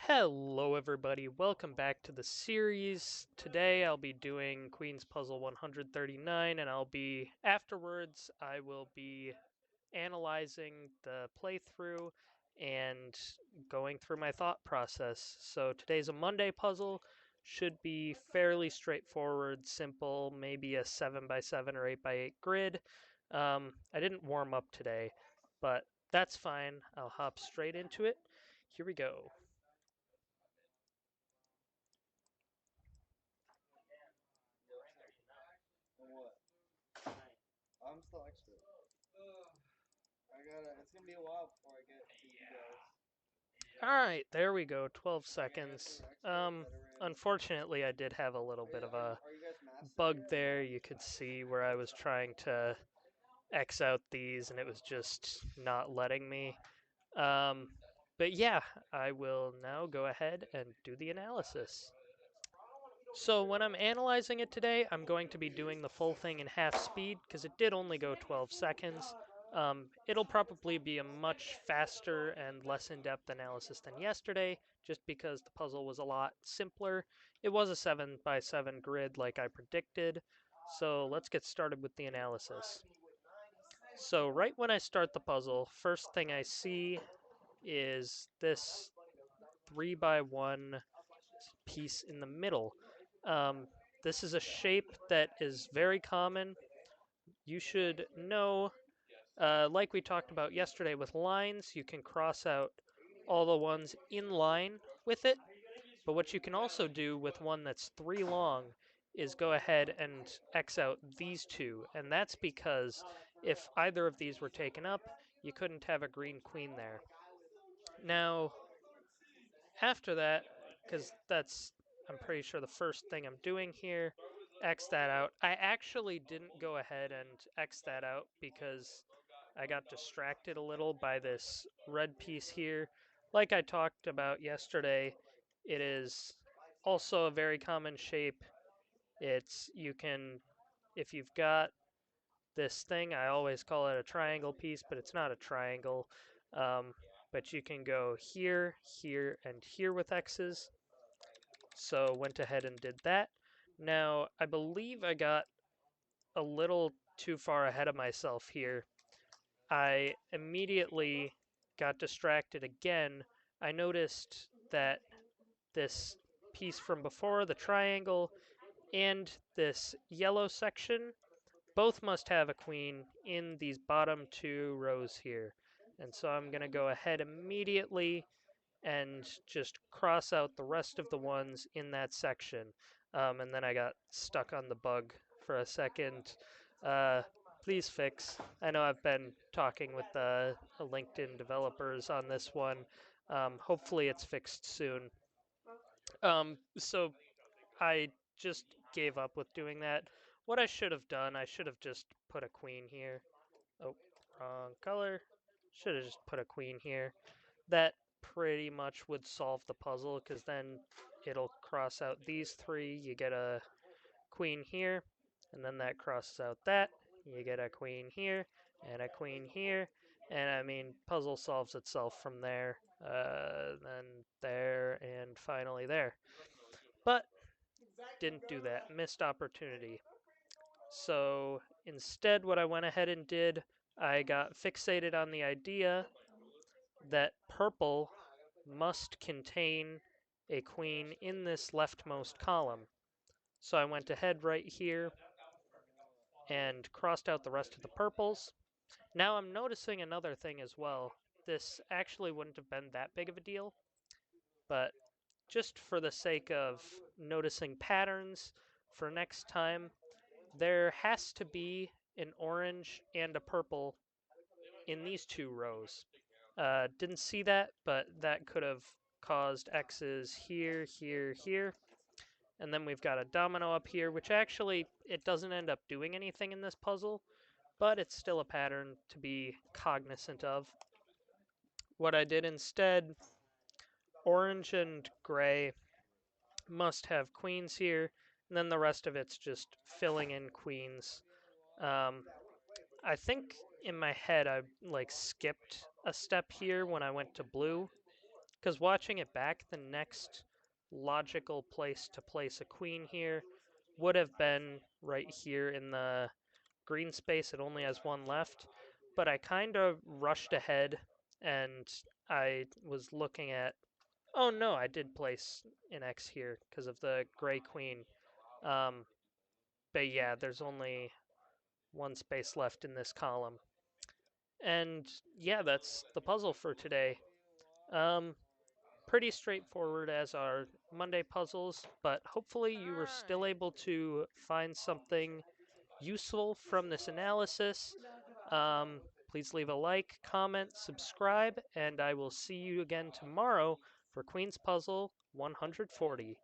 Hello, everybody. Welcome back to the series. Today I'll be doing Queen's Puzzle 139, and afterwards, I will be analyzing the playthrough and going through my thought process. So today's a Monday puzzle. Should be fairly straightforward, simple, maybe a 7 by 7 or 8 by 8 grid. I didn't warm up today, but that's fine. I'll hop straight into it. Here we go. What? I'm still extra. It's gonna be a while before I get to you guys. All right, there we go. 12 seconds. Extra veteran. Unfortunately, I did have a little bit of a Are you guys master bug yet? there. You could see where I was trying to X out these, and it was just not letting me. Um, but yeah, I will now go ahead and do the analysis. So when I'm analyzing it today, I'm going to be doing the full thing in half speed because it did only go 12 seconds. It'll probably be a much faster and less in-depth analysis than yesterday, just because the puzzle was a lot simpler. It was a 7 by 7 grid like I predicted. So let's get started with the analysis. So right when I start the puzzle, first thing I see is this 3 by 1 piece in the middle. Um, this is a shape that is very common. You should know, like we talked about yesterday with lines, you can cross out all the ones in line with it. But what you can also do with one that's 3 long is go ahead and X out these two. And that's because if either of these were taken up, you couldn't have a green queen there. Now, after that, because I'm pretty sure the first thing I'm doing here, X that out. I actually didn't go ahead and X that out because I got distracted a little by this red piece here. Like I talked about yesterday, it is also a very common shape. You can, if you've got this thing, I always call it a triangle piece, but it's not a triangle. Um, but you can go here, here, and here with X's. So went ahead and did that. Now, I believe I got a little too far ahead of myself here. I immediately got distracted again. I noticed that this piece from before, the triangle, and this yellow section both must have a queen in these bottom two rows here. And so I'm going to go ahead immediately and just cross out the rest of the ones in that section. And then I got stuck on the bug for a second. Uh, Please fix. I know I've been talking with the LinkedIn developers on this one. Hopefully it's fixed soon. So I just gave up with doing that. What I should have done, I should have just put a queen here. Oh, wrong color. Should have just put a queen here. That pretty much would solve the puzzle because then it'll cross out these three. You get a queen here, and then that crosses out that. You get a queen here and a queen here. And I mean, puzzle solves itself from there, then there, and finally there. But didn't do that. Missed opportunity. So instead, what I went ahead and did, I got fixated on the idea that purple must contain a queen in this leftmost column. So I went ahead right here and crossed out the rest of the purples. Now I'm noticing another thing as well. This actually wouldn't have been that big of a deal, but just for the sake of noticing patterns for next time, there has to be an orange and a purple in these two rows. Didn't see that, but that could have caused X's here, here, here. And then we've got a domino up here, which actually, it doesn't end up doing anything in this puzzle, but it's still a pattern to be cognizant of. What I did instead, orange and gray must have queens here, and then the rest of it's just filling in queens. Um, I think in my head I like skipped a step here when I went to blue, because watching it back, the next logical place to place a queen here would have been right here in the green space. It only has one left, but I kind of rushed ahead and I was looking at. Oh no, I did place an X here because of the gray queen. Um, but yeah, there's only one space left in this column. And yeah, that's the puzzle for today. Um, Pretty straightforward as our Monday puzzles, but hopefully you were still able to find something useful from this analysis. Please leave a like, comment, subscribe, and I will see you again tomorrow for Queen's Puzzle 140.